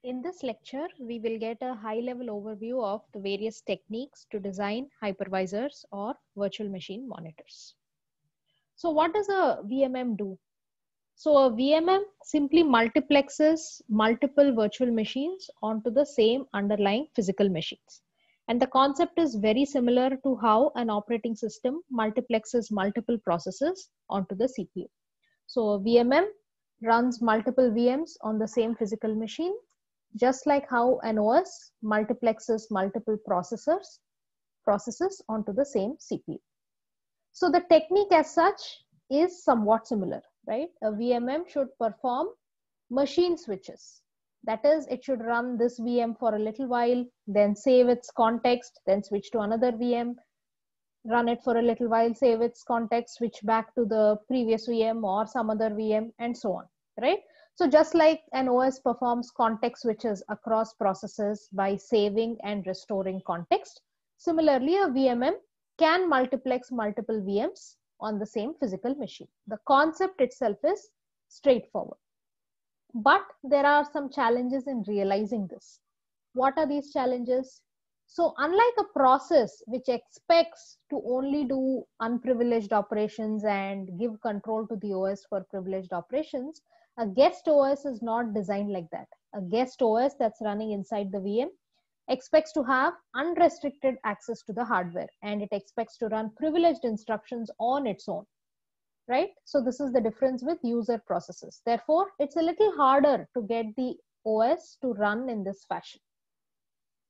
In this lecture, we will get a high-level overview of the various techniques to design hypervisors or virtual machine monitors. So what does a VMM do? So a VMM simply multiplexes multiple virtual machines onto the same underlying physical machines. And the concept is very similar to how an operating system multiplexes multiple processes onto the CPU. So a VMM runs multiple VMs on the same physical machine, just like how an OS multiplexes multiple processes onto the same CPU. So the technique as such is somewhat similar, right? A VMM should perform machine switches. That is, it should run this VM for a little while, then save its context, then switch to another VM, run it for a little while, save its context, switch back to the previous VM or some other VM, and so on, right? So just like an OS performs context switches across processes by saving and restoring context, similarly, a VMM can multiplex multiple VMs on the same physical machine. The concept itself is straightforward. But there are some challenges in realizing this. What are these challenges? So unlike a process which expects to only do unprivileged operations and give control to the OS for privileged operations, a guest OS is not designed like that. A guest OS that's running inside the VM expects to have unrestricted access to the hardware, and it expects to run privileged instructions on its own, right? So this is the difference with user processes. Therefore, it's a little harder to get the OS to run in this fashion.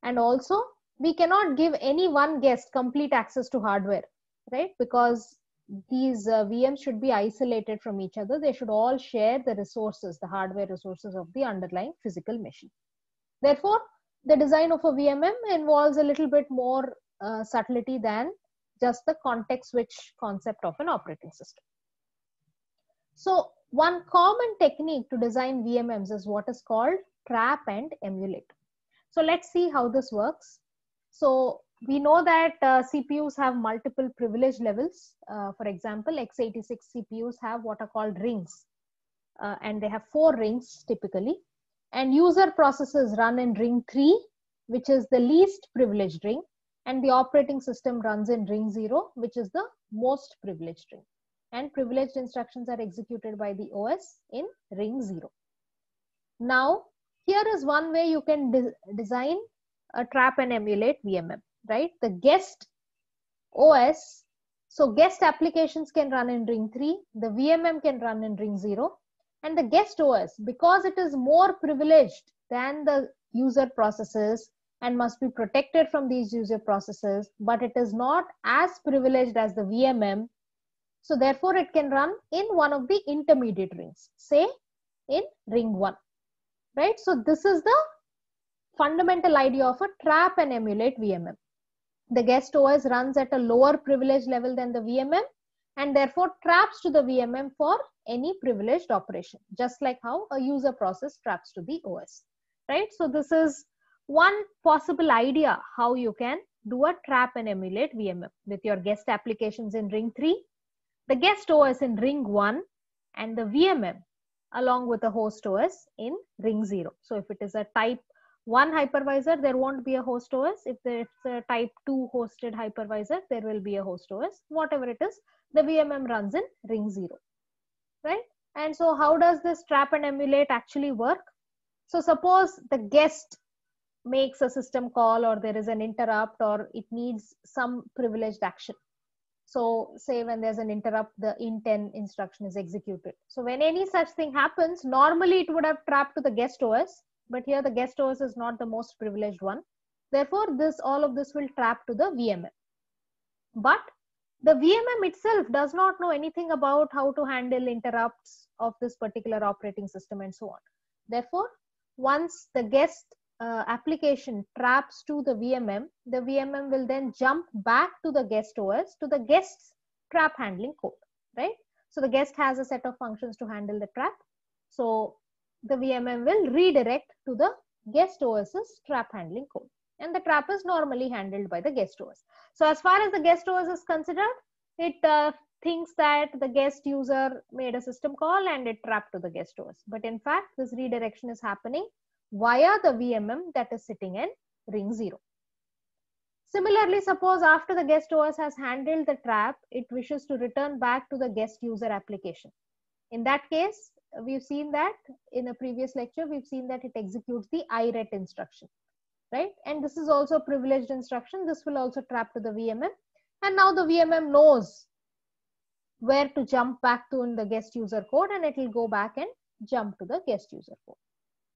And also, we cannot give any one guest complete access to hardware, right? Because these VMs should be isolated from each other. They should all share the resources, the hardware resources of the underlying physical machine. Therefore, the design of a VMM involves a little bit more subtlety than just the context switch concept of an operating system. So one common technique to design VMMs is what is called trap and emulate. So let's see how this works. So we know that CPUs have multiple privilege levels. For example, x86 CPUs have what are called rings, and they have 4 rings typically. And user processes run in ring 3, which is the least privileged ring, and the operating system runs in ring 0, which is the most privileged ring. And privileged instructions are executed by the OS in ring 0. Now, here is one way you can design a trap and emulate VMM, right? The guest OS, so guest applications can run in ring 3, the VMM can run in ring 0, and the guest OS, because it is more privileged than the user processes and must be protected from these user processes, but it is not as privileged as the VMM, so therefore it can run in one of the intermediate rings, say in ring 1, right? So this is the fundamental idea of a trap and emulate VMM. The guest OS runs at a lower privilege level than the VMM and therefore traps to the VMM for any privileged operation, just like how a user process traps to the OS, right? So this is one possible idea how you can do a trap and emulate VMM with your guest applications in ring 3, the guest OS in ring 1, and the VMM along with the host OS in ring 0. So if it is a type 1 hypervisor, there won't be a host OS. If it's a type 2 hosted hypervisor, there will be a host OS. Whatever it is, the VMM runs in ring 0, right? And so how does this trap and emulate actually work? So suppose the guest makes a system call, or there is an interrupt, or it needs some privileged action. So say when there's an interrupt, the int10 instruction is executed. So when any such thing happens, normally it would have trapped to the guest OS, but here the guest OS is not the most privileged one. Therefore, all of this will trap to the VMM. But the VMM itself does not know anything about how to handle interrupts of this particular operating system and so on. Therefore, once the guest application traps to the VMM will then jump back to the guest OS to the guest's trap handling code, right? So the guest has a set of functions to handle the trap. So the VMM will redirect to the guest OS's trap handling code, and the trap is normally handled by the guest OS. So as far as the guest OS is considered, it thinks that the guest user made a system call and it trapped to the guest OS. But in fact, this redirection is happening via the VMM that is sitting in ring 0. Similarly, suppose after the guest OS has handled the trap, it wishes to return back to the guest user application. In that case, we've seen that in a previous lecture, we've seen that it executes the IRET instruction, right? And this is also a privileged instruction. This will also trap to the VMM. And now the VMM knows where to jump back to in the guest user code, and it will go back and jump to the guest user code,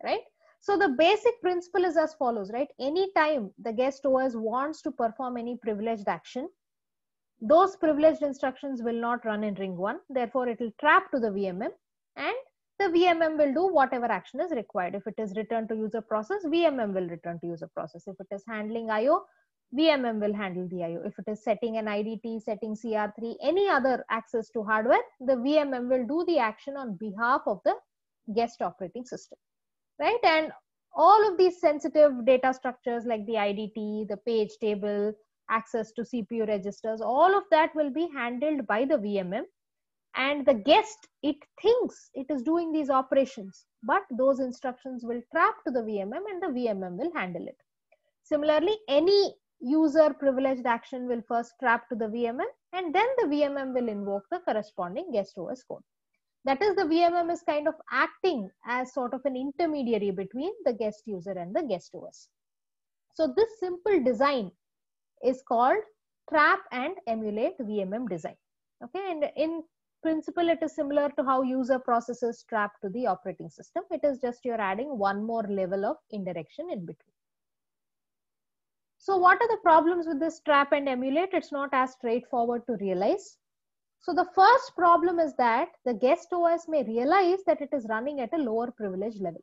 right? So the basic principle is as follows, right? Anytime the guest OS wants to perform any privileged action, those privileged instructions will not run in ring 1. Therefore, it will trap to the VMM, and the VMM will do whatever action is required. If it is return to user process, VMM will return to user process. If it is handling IO, VMM will handle the IO. If it is setting an IDT, setting CR3, any other access to hardware, the VMM will do the action on behalf of the guest operating system, right? And all of these sensitive data structures like the IDT, the page table, access to CPU registers, all of that will be handled by the VMM. And the guest, it thinks it is doing these operations, but those instructions will trap to the VMM and the VMM will handle it. Similarly, any user privileged action will first trap to the VMM, and then the VMM will invoke the corresponding guest OS code. That is, the VMM is kind of acting as sort of an intermediary between the guest user and the guest OS. So this simple design is called trap and emulate VMM design. Okay, and in principle, it is similar to how user processes trap to the operating system. It is just you're adding one more level of indirection in between. So what are the problems with this trap and emulate? It's not as straightforward to realize. So the first problem is that the guest OS may realize that it is running at a lower privilege level.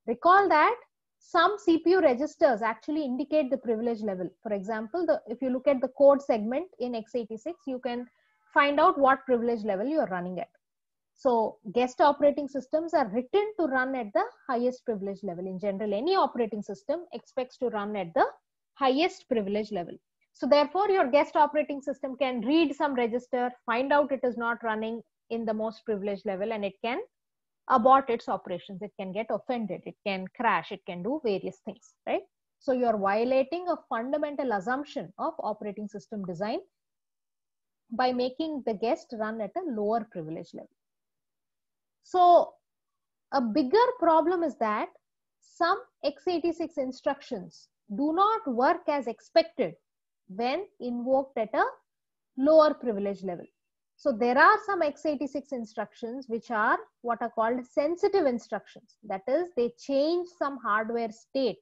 Recall that some CPU registers actually indicate the privilege level. For example, if you look at the code segment in x86, you can find out what privilege level you are running at. So guest operating systems are written to run at the highest privilege level. In general, any operating system expects to run at the highest privilege level. So therefore, your guest operating system can read some register, find out it is not running in the most privileged level, and it can abort its operations. It can get offended, it can crash, it can do various things, right? So you're violating a fundamental assumption of operating system design by making the guest run at a lower privilege level. So a bigger problem is that some x86 instructions do not work as expected when invoked at a lower privilege level. So there are some x86 instructions which are what are called sensitive instructions. That is, they change some hardware state,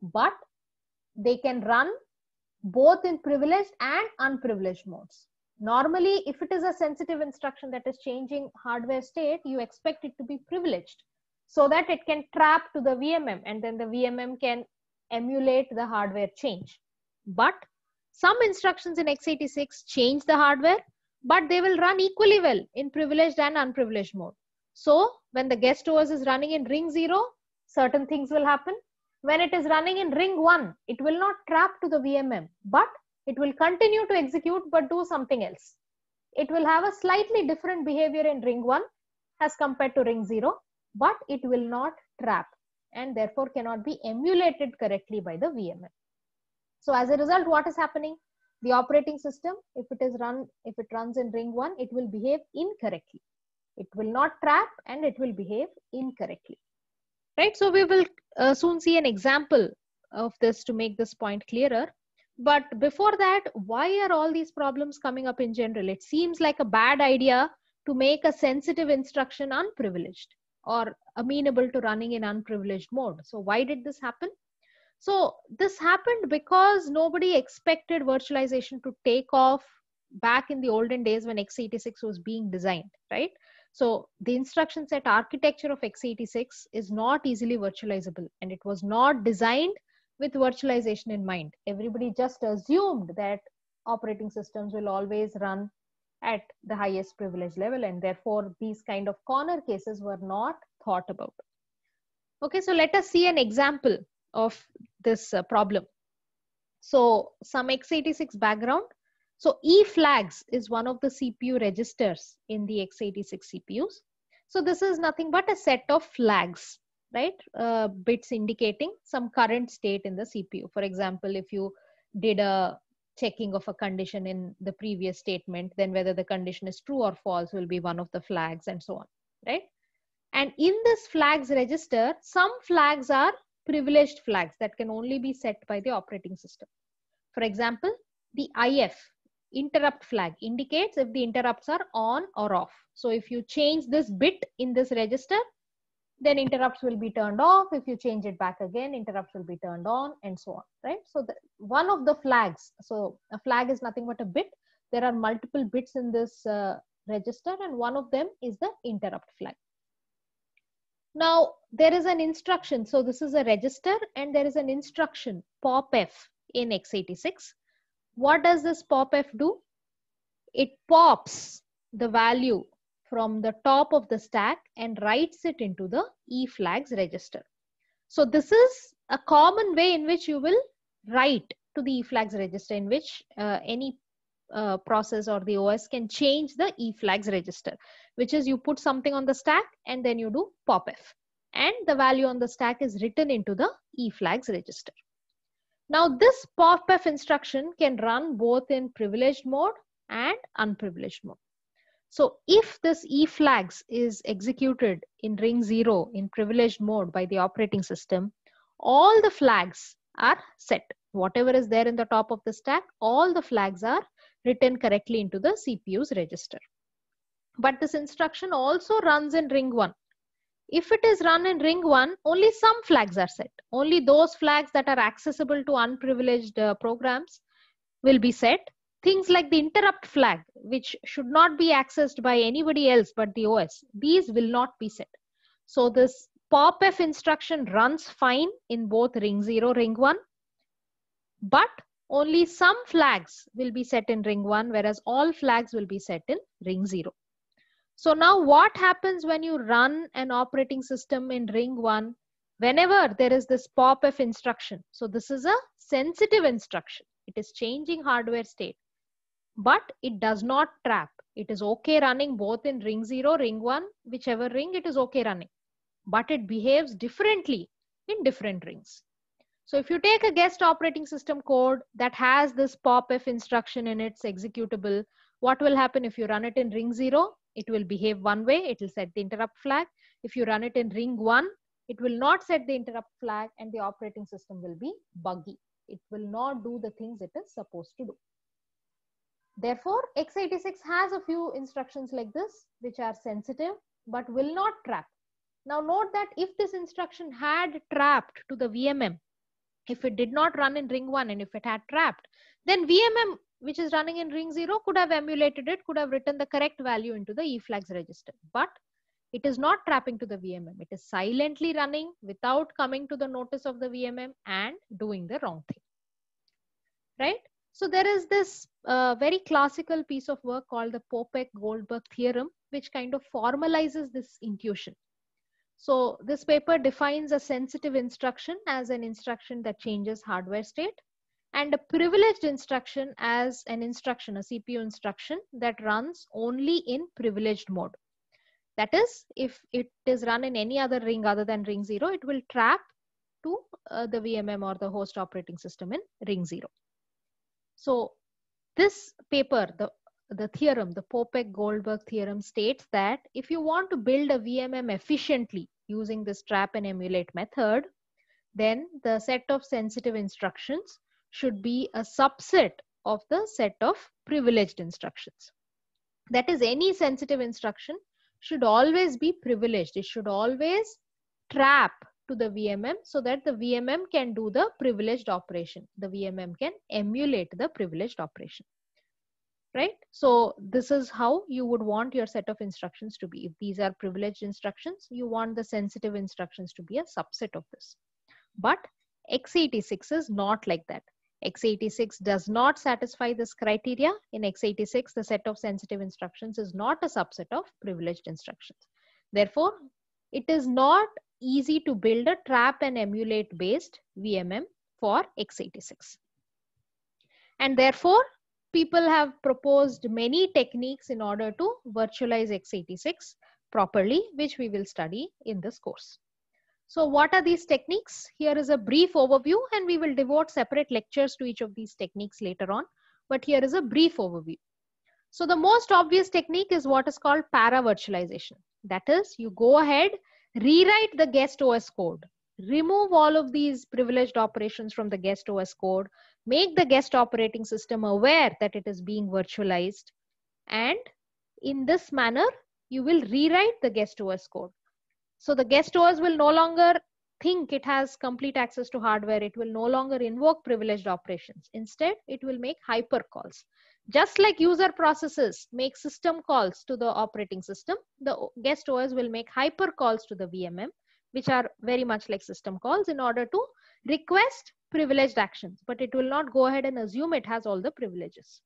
but they can run both in privileged and unprivileged modes. Normally, if it is a sensitive instruction that is changing hardware state, you expect it to be privileged so that it can trap to the VMM, and then the VMM can emulate the hardware change. But some instructions in x86 change the hardware, but they will run equally well in privileged and unprivileged mode. So when the guest OS is running in ring 0, certain things will happen. When it is running in ring 1, it will not trap to the VMM, but it will continue to execute but do something else. It will have a slightly different behavior in ring 1 as compared to ring 0, but it will not trap and therefore cannot be emulated correctly by the VMM. So as a result, what is happening? The operating system, if it runs in ring 1, it will behave incorrectly. It will not trap and it will behave incorrectly. Right? So we will soon see an example of this to make this point clearer. But before that, why are all these problems coming up in general? It seems like a bad idea to make a sensitive instruction unprivileged or amenable to running in unprivileged mode. So why did this happen? So this happened because nobody expected virtualization to take off back in the olden days when x86 was being designed, right? So the instruction set architecture of x86 is not easily virtualizable, and it was not designed with virtualization in mind. Everybody just assumed that operating systems will always run at the highest privilege level, and therefore these kind of corner cases were not thought about. Okay, so let us see an example of this problem. So some x86 background. So E flags is one of the CPU registers in the x86 CPUs. So this is nothing but a set of flags, right? Bits indicating some current state in the CPU. For example, if you did a checking of a condition in the previous statement, then whether the condition is true or false will be one of the flags and so on, right? And in this flags register, some flags are privileged flags that can only be set by the operating system. For example, the IF, interrupt flag, indicates if the interrupts are on or off. So if you change this bit in this register, then interrupts will be turned off. If you change it back again, interrupts will be turned on, and so on, right? So one of the flags, so a flag is nothing but a bit. There are multiple bits in this register, and one of them is the interrupt flag. Now, there is an instruction. So this is a register, and there is an instruction, popf, in x86. What does this popf do? It pops the value from the top of the stack and writes it into the eFlags register. So this is a common way in which you will write to the eFlags register, in which any process or the OS can change the eFlags register, which is you put something on the stack and then you do popf, and the value on the stack is written into the eFlags register. Now this popf instruction can run both in privileged mode and unprivileged mode. So if this eFlags is executed in ring 0 in privileged mode by the operating system, all the flags are set. Whatever is there in the top of the stack, all the flags are written correctly into the CPU's register. But this instruction also runs in ring 1. If it is run in ring 1, only some flags are set. Only those flags that are accessible to unprivileged programs will be set. Things like the interrupt flag, which should not be accessed by anybody else but the OS, these will not be set. So this popf instruction runs fine in both ring 0, ring 1, but only some flags will be set in ring 1, whereas all flags will be set in ring 0. So now what happens when you run an operating system in ring 1? Whenever there is this popf instruction, so this is a sensitive instruction. It is changing hardware state, but it does not trap. It is okay running both in ring 0, ring 1, whichever ring it is okay running, but it behaves differently in different rings. So if you take a guest operating system code that has this popf instruction in its executable, what will happen if you run it in ring 0? It will behave one way. It will set the interrupt flag. If you run it in ring 1, it will not set the interrupt flag and the operating system will be buggy. It will not do the things it is supposed to do. Therefore, x86 has a few instructions like this, which are sensitive, but will not trap. Now note that if this instruction had trapped to the VMM, if it did not run in ring 1 and if it had trapped, then VMM, which is running in ring 0, could have emulated it, could have written the correct value into the eFlags register. But it is not trapping to the VMM. It is silently running without coming to the notice of the VMM and doing the wrong thing, right? So there is this very classical piece of work called the Popek-Goldberg theorem, which kind of formalizes this intuition. So this paper defines a sensitive instruction as an instruction that changes hardware state, and a privileged instruction as an instruction, a CPU instruction that runs only in privileged mode. That is, if it is run in any other ring other than ring 0, it will trap to the VMM or the host operating system in ring 0. So this paper, the theorem, the Popek-Goldberg theorem, states that if you want to build a VMM efficiently using this trap and emulate method, then the set of sensitive instructions should be a subset of the set of privileged instructions. That is, any sensitive instruction should always be privileged. It should always trap to the VMM so that the VMM can do the privileged operation. The VMM can emulate the privileged operation. Right? So this is how you would want your set of instructions to be. If these are privileged instructions, you want the sensitive instructions to be a subset of this. But x86 is not like that. x86 does not satisfy this criteria. In x86, the set of sensitive instructions is not a subset of privileged instructions. Therefore, it is not easy to build a trap and emulate based VMM for x86. And therefore, people have proposed many techniques in order to virtualize x86 properly, which we will study in this course. So what are these techniques? Here is a brief overview, and we will devote separate lectures to each of these techniques later on. But here is a brief overview. So the most obvious technique is what is called para-virtualization. That is, you go ahead, rewrite the guest OS code, remove all of these privileged operations from the guest OS code, make the guest operating system aware that it is being virtualized, and in this manner, you will rewrite the guest OS code. So the guest OS will no longer think it has complete access to hardware. It will no longer invoke privileged operations. Instead, it will make hypercalls. Just like user processes make system calls to the operating system, the guest OS will make hypercalls to the VMM, which are very much like system calls, in order to request privileged actions. But it will not go ahead and assume it has all the privileges.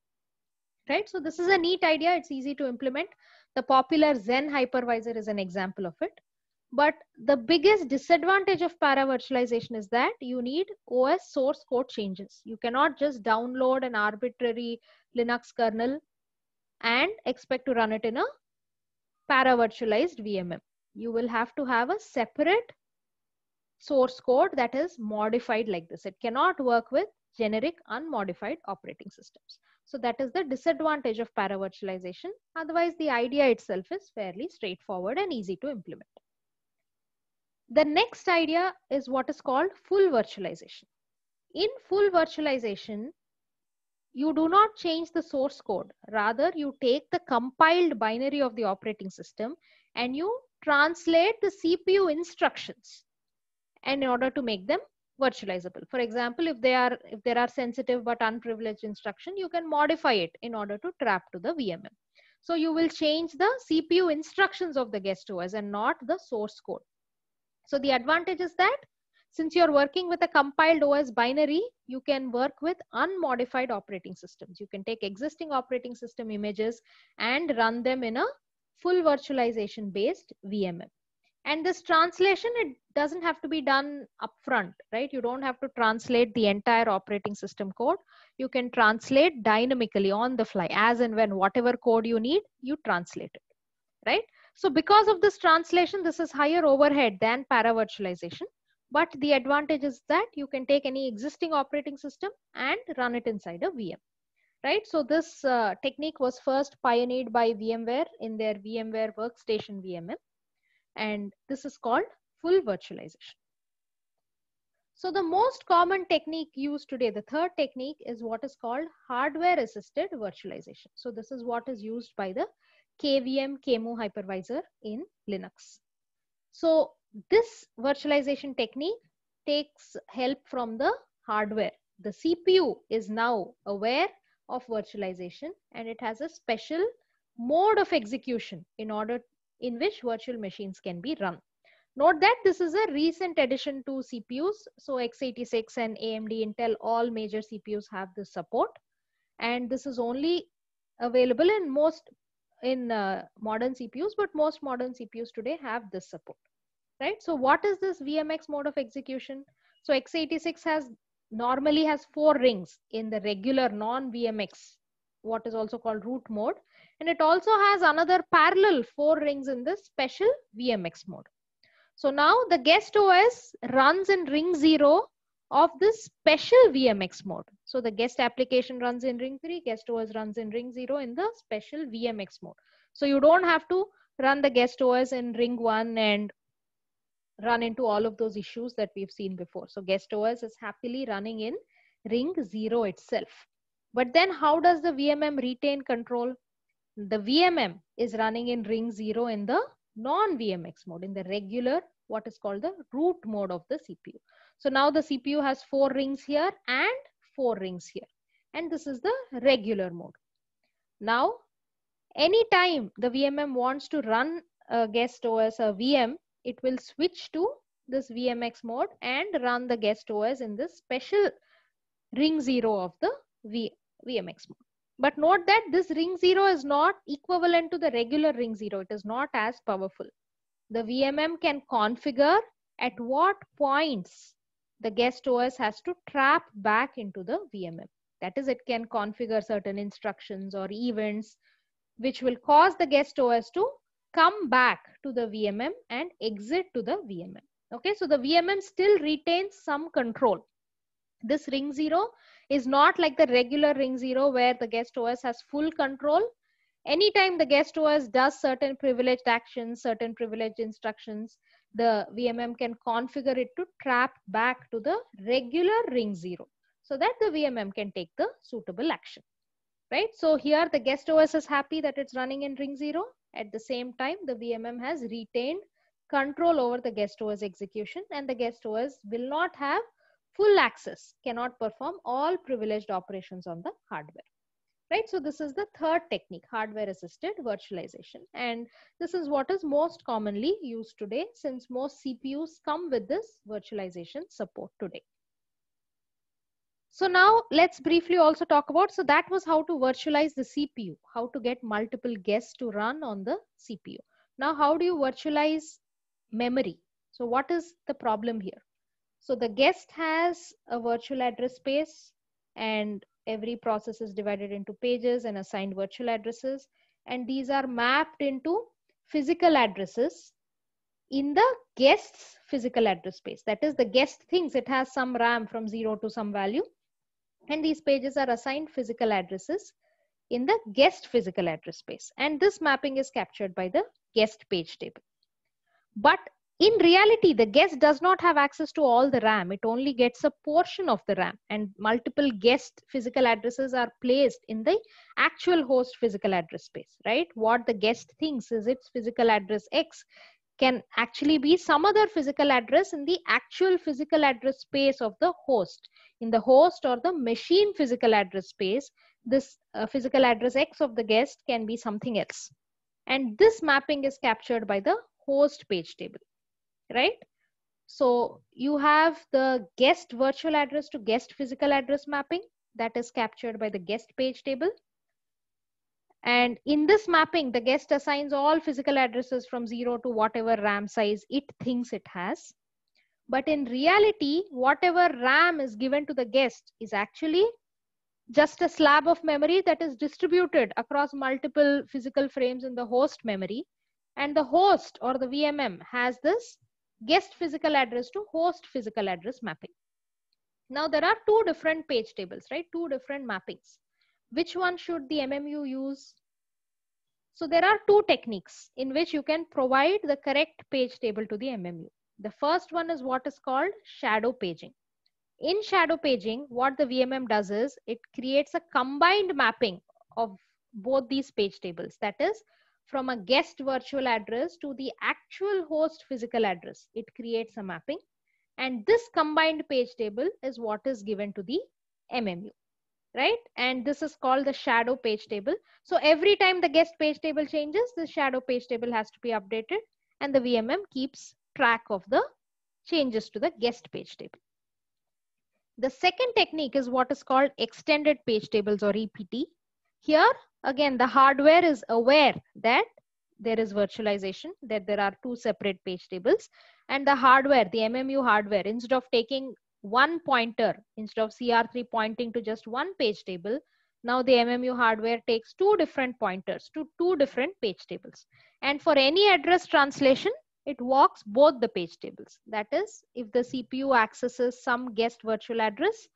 Right? So this is a neat idea. It's easy to implement. The popular Zen hypervisor is an example of it. But the biggest disadvantage of para-virtualization is that you need OS source code changes. You cannot just download an arbitrary Linux kernel and expect to run it in a para-virtualized VMM. You will have to have a separate source code that is modified like this. It cannot work with generic unmodified operating systems. So that is the disadvantage of para-virtualization. Otherwise, the idea itself is fairly straightforward and easy to implement. The next idea is what is called full virtualization. In full virtualization, you do not change the source code. Rather, you take the compiled binary of the operating system and you translate the CPU instructions and in order to make them virtualizable. For example, if there are sensitive but unprivileged instruction, you can modify it in order to trap to the VMM. So you will change the CPU instructions of the guest OS and not the source code. So the advantage is that since you're working with a compiled OS binary, you can work with unmodified operating systems. You can take existing operating system images and run them in a full virtualization based VMM. And this translation, it doesn't have to be done upfront, right? You don't have to translate the entire operating system code. You can translate dynamically on the fly, as and when whatever code you need, you translate it, right? So because of this translation, this is higher overhead than para-virtualization. But the advantage is that you can take any existing operating system and run it inside a VM, right? So this technique was first pioneered by VMware in their VMware Workstation VMM. And this is called full virtualization. So the most common technique used today, the third technique, is what is called hardware assisted virtualization. So this is what is used by the KVM KMU hypervisor in Linux. So this virtualization technique takes help from the hardware. The CPU is now aware of virtualization and it has a special mode of execution in which virtual machines can be run. Note that this is a recent addition to CPUs. So x86 and AMD, Intel, all major CPUs have this support. And this is only available in modern CPUs, but most modern CPUs today have this support, right? So what is this VMX mode of execution? So x86 normally has 4 rings in the regular non-VMX, what is also called root mode. And it also has another parallel 4 rings in this special VMX mode. So now the guest OS runs in ring 0 of this special VMX mode. So the guest application runs in ring 3, guest OS runs in ring 0 in the special VMX mode. So you don't have to run the guest OS in ring 1 and run into all of those issues that we've seen before. So guest OS is happily running in ring 0 itself. But then how does the VMM retain control? The VMM is running in ring 0 in the non-VMX mode, in the regular, what is called the root mode of the CPU. So now the CPU has 4 rings here and 4 rings here. And this is the regular mode. Now, anytime the VMM wants to run a guest OS, a VM, it will switch to this VMX mode and run the guest OS in this special ring 0 of the VMX mode. But note that this ring 0 is not equivalent to the regular ring 0. It is not as powerful. The VMM can configure at what points the guest OS has to trap back into the VMM. That is, it can configure certain instructions or events which will cause the guest OS to come back to the VMM and exit to the VMM. Okay, so the VMM still retains some control. This ring 0 is not like the regular ring 0 where the guest OS has full control. Anytime the guest OS does certain privileged actions, certain privileged instructions, the VMM can configure it to trap back to the regular ring 0 so that the VMM can take the suitable action, right? So here the guest OS is happy that it's running in ring 0. At the same time, the VMM has retained control over the guest OS execution, and the guest OS will not have full access, cannot perform all privileged operations on the hardware. Right, so this is the third technique, hardware assisted virtualization, and this is what is most commonly used today since most CPUs come with this virtualization support today. So now let's briefly also talk about, so that was how to virtualize the CPU, how to get multiple guests to run on the CPU. Now how do you virtualize memory? So what is the problem here? So the guest has a virtual address space, and every process is divided into pages and assigned virtual addresses, and these are mapped into physical addresses in the guest's physical address space. That is, the guest thinks it has some RAM from 0 to some value, and these pages are assigned physical addresses in the guest physical address space, and this mapping is captured by the guest page table. But in reality, the guest does not have access to all the RAM. It only gets a portion of the RAM, and multiple guest physical addresses are placed in the actual host physical address space, right? What the guest thinks is its physical address X can actually be some other physical address in the actual physical address space of the host. In the host or the machine physical address space, this physical address X of the guest can be something else. And this mapping is captured by the host page table, right? So you have the guest virtual address to guest physical address mapping that is captured by the guest page table. And in this mapping, the guest assigns all physical addresses from 0 to whatever RAM size it thinks it has. But in reality, whatever RAM is given to the guest is actually just a slab of memory that is distributed across multiple physical frames in the host memory. And the host or the VMM has this guest physical address to host physical address mapping. Now there are two different page tables, right? Two different mappings. Which one should the MMU use? So there are two techniques in which you can provide the correct page table to the MMU. The first one is what is called shadow paging. In shadow paging, what the VMM does is it creates a combined mapping of both these page tables. That is, from a guest virtual address to the actual host physical address, it creates a mapping. And this combined page table is what is given to the MMU, right? And this is called the shadow page table. So every time the guest page table changes, the shadow page table has to be updated, and the VMM keeps track of the changes to the guest page table. The second technique is what is called extended page tables or EPT. Here, again, the hardware is aware that there is virtualization, that there are two separate page tables, and the hardware, the MMU hardware, instead of taking one pointer, instead of CR3 pointing to just one page table, now the MMU hardware takes two different pointers to two different page tables. And for any address translation, it walks both the page tables. That is, if the CPU accesses some guest virtual address,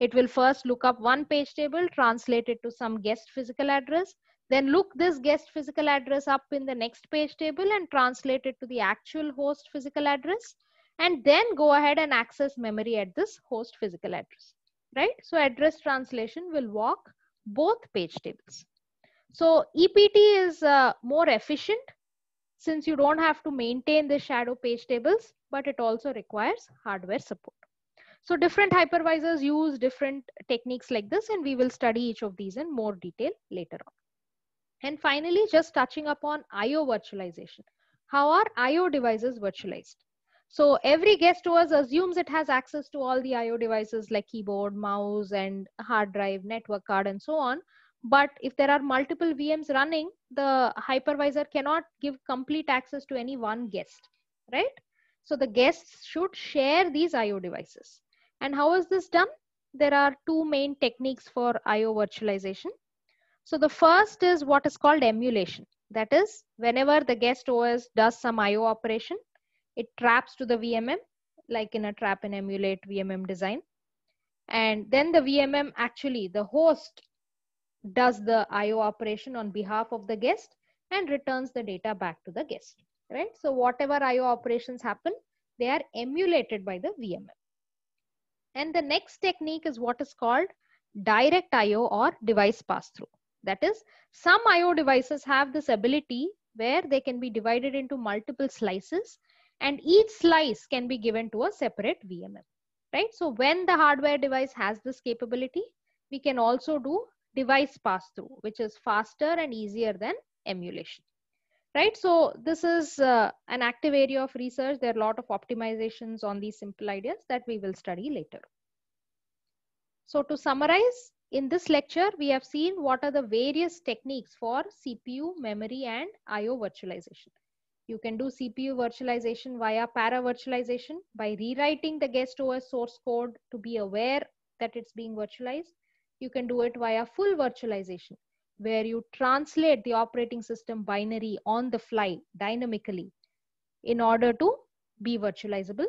it will first look up one page table, translate it to some guest physical address, then look this guest physical address up in the next page table and translate it to the actual host physical address, and then go ahead and access memory at this host physical address, right? So address translation will walk both page tables. So EPT is more efficient since you don't have to maintain the shadow page tables, but it also requires hardware support. So different hypervisors use different techniques like this, and we will study each of these in more detail later on. And finally, just touching upon IO virtualization. How are IO devices virtualized? So every guest OS assumes it has access to all the IO devices like keyboard, mouse, and hard drive, network card, and so on. But if there are multiple VMs running, the hypervisor cannot give complete access to any one guest, right? So the guests should share these IO devices. And how is this done? There are two main techniques for IO virtualization. So the first is what is called emulation. That is, whenever the guest OS does some IO operation, It traps to the VMM, like in a trap and emulate VMM design. And then the VMM, actually the host, does the IO operation on behalf of the guest and returns the data back to the guest, right? So whatever IO operations happen, they are emulated by the VMM. And the next technique is what is called direct IO or device pass-through. That is, some IO devices have this ability where they can be divided into multiple slices, and each slice can be given to a separate VMM, right? So when the hardware device has this capability, we can also do device pass-through, which is faster and easier than emulation, right? So this is an active area of research. There are a lot of optimizations on these simple ideas that we will study later. So to summarize, in this lecture, we have seen what are the various techniques for CPU, memory, and IO virtualization. You can do CPU virtualization via para-virtualization by rewriting the guest OS source code to be aware that it's being virtualized. You can do it via full virtualization, where you translate the operating system binary on the fly dynamically in order to be virtualizable.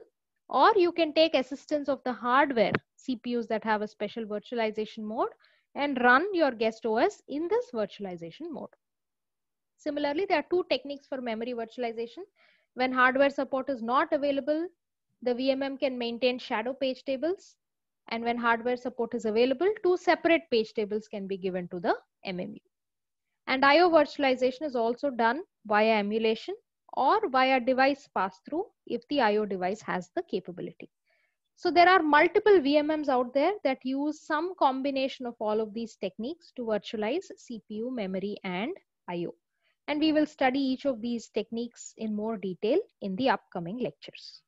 Or you can take assistance of the hardware CPUs that have a special virtualization mode and run your guest OS in this virtualization mode. Similarly, there are two techniques for memory virtualization. When hardware support is not available, the VMM can maintain shadow page tables. And when hardware support is available, two separate page tables can be given to the MMU. And IO virtualization is also done via emulation or via device pass-through if the IO device has the capability. So there are multiple VMMs out there that use some combination of all of these techniques to virtualize CPU, memory, and IO. And we will study each of these techniques in more detail in the upcoming lectures.